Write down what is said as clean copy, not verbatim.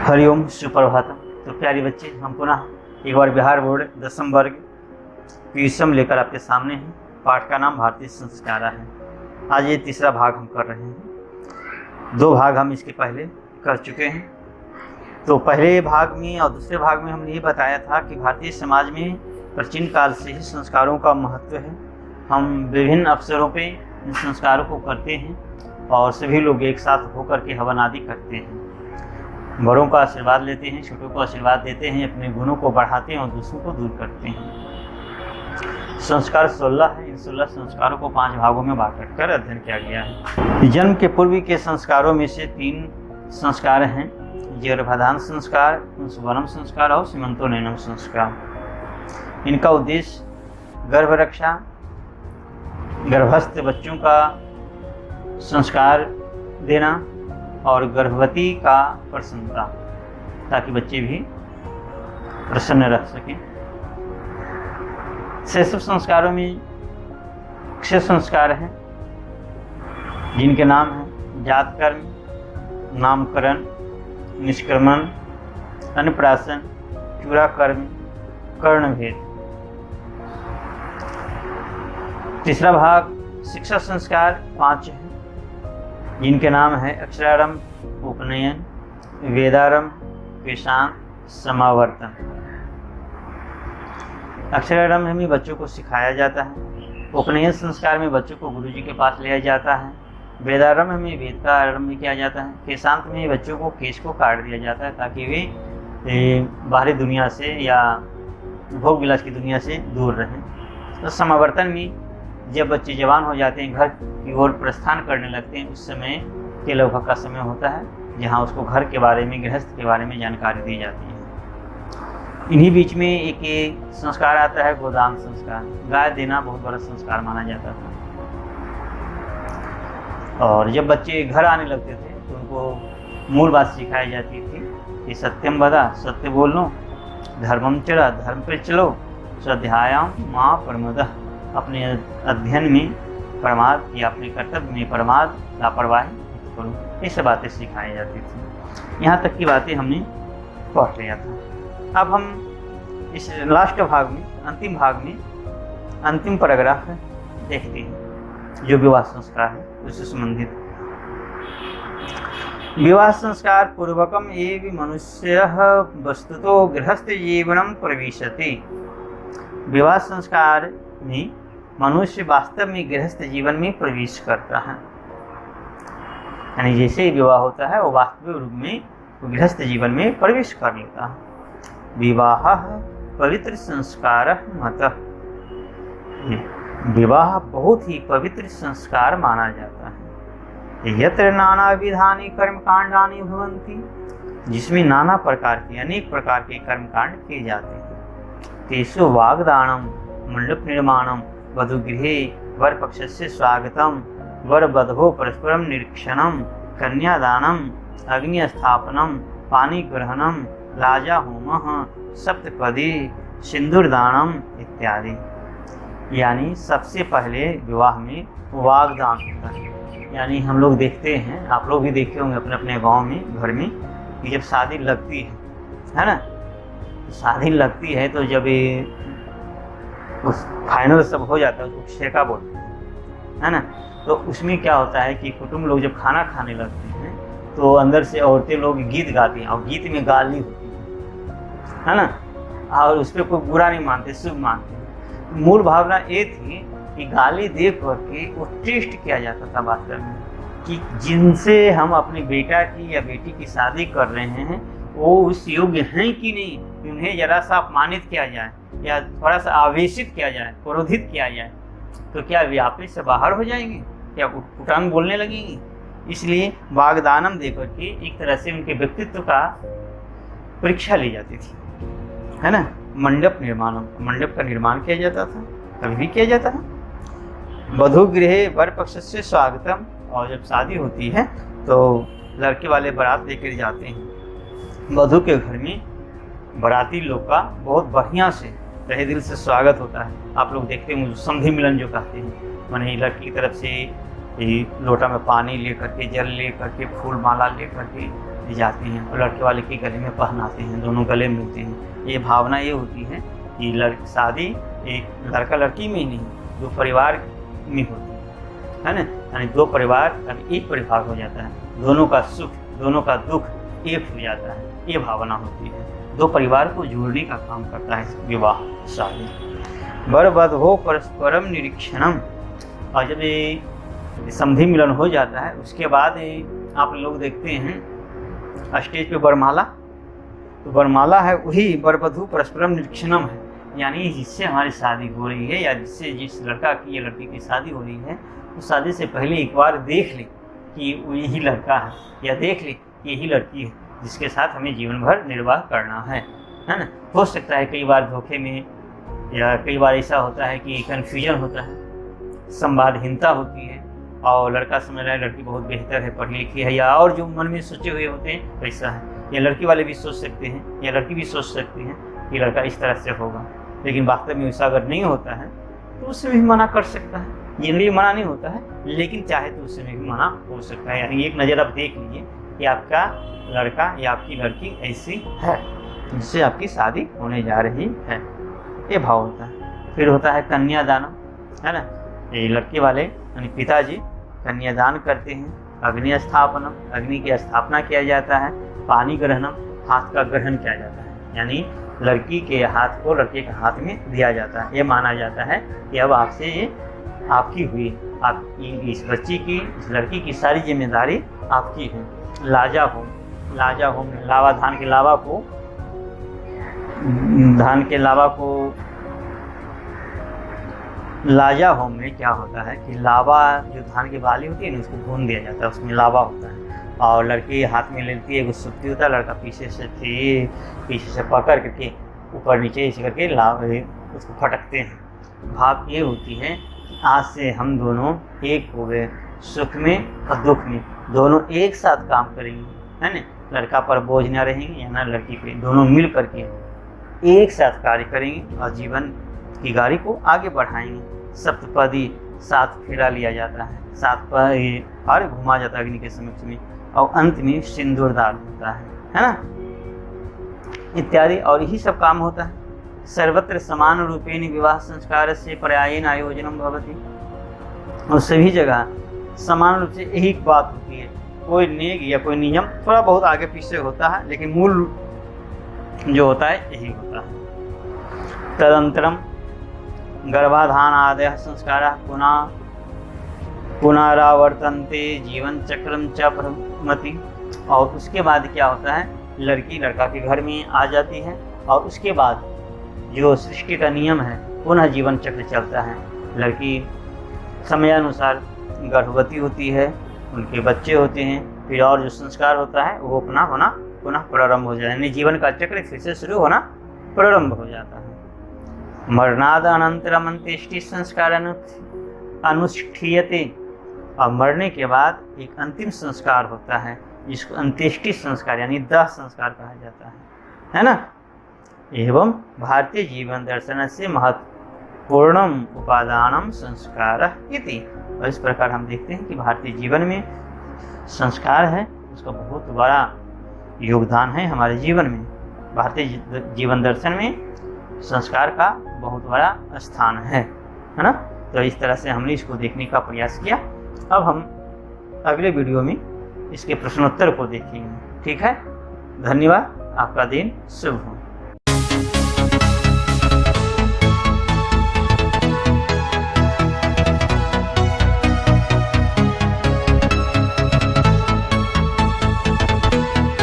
हरिओम सुप्रभातम। तो प्यारे बच्चे, हम पुनः एक बार बिहार बोर्ड 10वीं वर्ग पीयूषम लेकर आपके सामने हैं। पाठ का नाम भारतीय संस्कार है। आज ये तीसरा भाग हम कर रहे हैं। 2 भाग हम इसके पहले कर चुके हैं। तो पहले भाग में और दूसरे भाग में हमने ये बताया था कि भारतीय समाज में प्राचीन काल से ही संस्कारों का महत्व है। हम विभिन्न अवसरों पे इन संस्कारों को करते हैं और सभी लोग एक साथ होकर के हवन आदि करते हैं। बड़ों का आशीर्वाद लेते हैं, छोटों को आशीर्वाद देते हैं, अपने गुणों को बढ़ाते हैं और दूसरों को दूर करते हैं। संस्कार 16 है। इन 16 संस्कारों को 5 भागों में बांट कर अध्ययन किया गया है। जन्म के पूर्व के संस्कारों में से 3 संस्कार हैं: गर्भाधान संस्कार, वंशवर्म संस्कार और सीमंतोन्नयनम संस्कार। इनका उद्देश्य गर्भ रक्षा, गर्भस्थ बच्चों का संस्कार देना और गर्भवती का प्रसन्नता, ताकि बच्चे भी प्रसन्न रह सकें। शैशव संस्कारों में 6 संस्कार हैं, जिनके नाम हैं जात कर्म, नामकरण, निष्क्रमण, अन्नप्राशन, चूड़ाकर्म, कर्णभेद। तीसरा भाग शिक्षा संस्कार 5 है, जिनके नाम है अक्षरारंभ, उपनयन, वेदारंभ, वेशांत, समावर्तन। अक्षरारंभ में बच्चों को सिखाया जाता है। उपनयन संस्कार में बच्चों को गुरुजी के पास लिया जाता है। वेदारंभ में वेद का आरंभ किया जाता है। वेशांत में बच्चों को केश को काट दिया जाता है, ताकि वे बाहरी दुनिया से या भोग विलास की दुनिया से दूर रहें। तो समावर्तन में जब बच्चे जवान हो जाते हैं, घर की ओर प्रस्थान करने लगते हैं, उस समय के लगभग का समय होता है जहाँ उसको घर के बारे में, गृहस्थ के बारे में जानकारी दी जाती है। इन्हीं बीच में एक संस्कार आता है गोदान संस्कार। गाय देना बहुत बड़ा संस्कार माना जाता था। और जब बच्चे घर आने लगते थे तो उनको मूल बात सिखाई जाती थी कि सत्यम वदा, सत्य बोलो, धर्मम चरा, धर्म पर चलो, स्वाध्यायाम माँ परमदः, अपने अध्ययन में प्रमाद या अपने कर्तव्य में प्रमाद, लापरवाही करो। ये सब बातें सिखाई जाती थी। यहाँ तक की बातें हमने पढ़ लिया था। अब हम इस लास्ट भाग में, अंतिम भाग में, अंतिम पैराग्राफ देखते हैं, जो विवाह संस्कार है उससे संबंधित। विवाह संस्कार पूर्वकम एवं मनुष्यः वस्तुतो गृहस्थ जीवनम प्रविशति। विवाह संस्कार में मनुष्य वास्तव में गृहस्थ जीवन में प्रवेश करता है। यानी जैसे ही विवाह होता है वो वास्तविक रूप में गृहस्थ जीवन में प्रवेश कर लेता है। विवाह पवित्र संस्कार मतः। विवाह बहुत ही पवित्र संस्कार माना जाता है। यत्र नाना विधानि कर्म कांडानि भवन्ति, जिसमें नाना प्रकार के, अनेक प्रकार के कर्म कांड किए जाते हैं। तेषु वाग्दानम, मंडप निर्माणम, वधुगृहे वर पक्षस्य स्वागतम, वर वधो परस्परम निरीक्षणम, कन्यादानम, अग्नि स्थापनम, पानी ग्रहणम, लाजा होमः, सप्तपदी, सिंदूरदानम इत्यादि। यानी सबसे पहले विवाह में वाग्दान होता है। यानी हम लोग देखते हैं, आप लोग भी देखे होंगे अपने अपने गांव में, घर में, कि जब शादी लगती है ना, शादी लगती है तो जब उस फाइनल सब हो जाता है उसको छेका बोलते हैं, है ना। तो उसमें क्या होता है कि कुटुंब लोग जब खाना खाने लगते हैं तो अंदर से औरतें लोग गीत गाती हैं और गीत में गाली होती है ना, और उस पर कोई बुरा नहीं मानते, शुभ मानते हैं। मूल भावना ये थी कि गाली दे करके वो टेस्ट किया जाता था वास्तव में, कि जिनसे हम अपने बेटा की या बेटी की शादी कर रहे हैं वो उस योग्य हैं कि नहीं, कि उन्हें जरा सा अपमानित किया जाए या थोड़ा सा आवेशित किया जाए, क्रोधित किया जाए, तो क्या वे आपस से बाहर हो जाएंगे, क्या कुटांग बोलने लगेंगी। इसलिए वाग्दानम देकर के एक तरह से उनके व्यक्तित्व का परीक्षा ली जाती थी, है ना। मंडप निर्माणम, मंडप का निर्माण किया जाता था, कभी भी किया जाता है। वधु गृहे वर पक्ष से स्वागतम, और जब शादी होती है तो लड़के वाले बारात लेकर जाते हैं वधु के घर में। बाराती लोग का बहुत बढ़िया से तहे दिल से स्वागत होता है। आप लोग देखते हैं संधि मिलन जो कहते हैं, माने लड़की की तरफ से लोटा में पानी लेकर के, जल लेकर के, फूल माला लेकर के जाती हैं और लड़के वाले के गले में पहनाते हैं, दोनों गले मिलते हैं। ये भावना ये होती है कि शादी एक लड़का लड़की में ही नहीं, दो परिवार में होती है ना, यानी दो परिवार यानी एक परिवार हो जाता है, दोनों का सुख दोनों का दुख एक हो जाता है, ये भावना होती है। दो परिवार को जोड़ने का काम करता है विवाह शादी। बरबद हो परस्परम निरीक्षणम, और जब ये संधि मिलन हो जाता है उसके बाद आप लोग देखते हैं स्टेज पे वरमाला, तो वरमाला है वही वरवधू परस्परम निरीक्षणम है, यानी जिससे हमारी शादी हो रही है या जिस लड़का की या लड़की की शादी हो रही है उस शादी से पहले एक बार देख ले कि वो यही लड़का है या देख ले कि यही लड़की है जिसके साथ हमें जीवन भर निर्वाह करना है ना। हो सकता है कई बार धोखे में या कई बार ऐसा होता है कि कन्फ्यूजन होता है, संवादहीनता होती है और लड़का समझ रहा है लड़की बहुत बेहतर है, पढ़ी लिखी है, या और जो मन में सोचे हुए होते हैं वैसा है, या लड़की वाले भी सोच सकते हैं या लड़की भी सोच सकती हैं कि लड़का इस तरह से होगा, लेकिन वास्तव में वैसा अगर नहीं होता है तो उससे भी मना कर सकता है। जनरली मना नहीं होता है, लेकिन चाहे तो उससे भी मना हो सकता है। यानी एक नज़र आप देख लीजिए कि आपका लड़का या आपकी लड़की ऐसी है जिससे आपकी शादी होने जा रही है, ये भाव होता है। फिर होता है कन्यादान, है ना, ये लड़के वाले यानी पिताजी कन्यादान करते हैं। अग्नि स्थापनम, अग्नि की स्थापना किया जाता है। पानी ग्रहणम, हाथ का ग्रहण किया जाता है, यानी लड़की के हाथ को लड़के के हाथ में दिया जाता है। ये माना जाता है कि अब आपसे ये आपकी हुई, आपकी इस बच्ची की, इस लड़की की सारी जिम्मेदारी आपकी है। लाजा होम, लाजा होम लावा, धान के लावा को लाजा होम में क्या होता है कि लावा जो धान की बाली होती है ना उसको भून दिया जाता है, उसमें लावा होता है और लड़की हाथ में लेती है, वो सुत्ती होता है, लड़का पीछे से पकड़ करके ऊपर नीचे ऐसे करके उसको फटकते हैं। भाव ये होती है कि आज से हम दोनों एक हो गए, सुख में और दुख में दोनों एक साथ काम करेंगे, है ना। लड़का पर बोझ न रहेंगे या ना लड़की पे, दोनों मिल करके एक साथ कार्य करेंगे और जीवन की गाड़ी को आगे बढ़ाएंगे। सप्तपदी, 7 फेरा लिया जाता है, 7 बार घुमा जाता है अग्नि के समक्ष में, और अंत में सिंदूरदान होता है ना, इत्यादि। और यही सब काम होता है। सर्वत्र समान रूपेण विवाह संस्कार से पर्यायेन आयोजनम भवति, और सभी जगह समान रूप से यही बात होती है। कोई नेग या कोई नियम थोड़ा बहुत आगे पीछे होता है, लेकिन मूल जो होता है यही होता है। तदंतरम गर्भाधान आदय संस्कार पुनरावर्तन्ते जीवन चक्रम च प्रमति, और उसके बाद क्या होता है, लड़की लड़का के घर में आ जाती है और उसके बाद जो सृष्टि का नियम है पुनः जीवन चक्र चलता है। लड़की समयानुसार गर्भवती होती है, उनके बच्चे होते हैं, फिर और जो संस्कार होता है वो अपना होना पुनः प्रारंभ हो जाए, यानी जीवन का चक्र फिर से शुरू होना प्रारंभ हो जाता है। मरणाद अनंतरम अंत्येष्टि संस्कार अनुष्ठीयते, और मरने के बाद एक अंतिम संस्कार होता है जिसको अंत्येष्टि संस्कार यानी दाह संस्कार कहा जाता है ना। एवं भारतीय जीवन दर्शन से महत्वपूर्णम उपादानम संस्कार इति, और इस प्रकार हम देखते हैं कि भारतीय जीवन में संस्कार है, उसका बहुत बड़ा योगदान है हमारे जीवन में। भारतीय जीवन दर्शन में संस्कार का बहुत बड़ा स्थान है ना। तो इस तरह से हमने इसको देखने का प्रयास किया। अब हम अगले वीडियो में इसके प्रश्नोत्तर को देखेंगे। ठीक है, धन्यवाद, आपका दिन शुभ हो।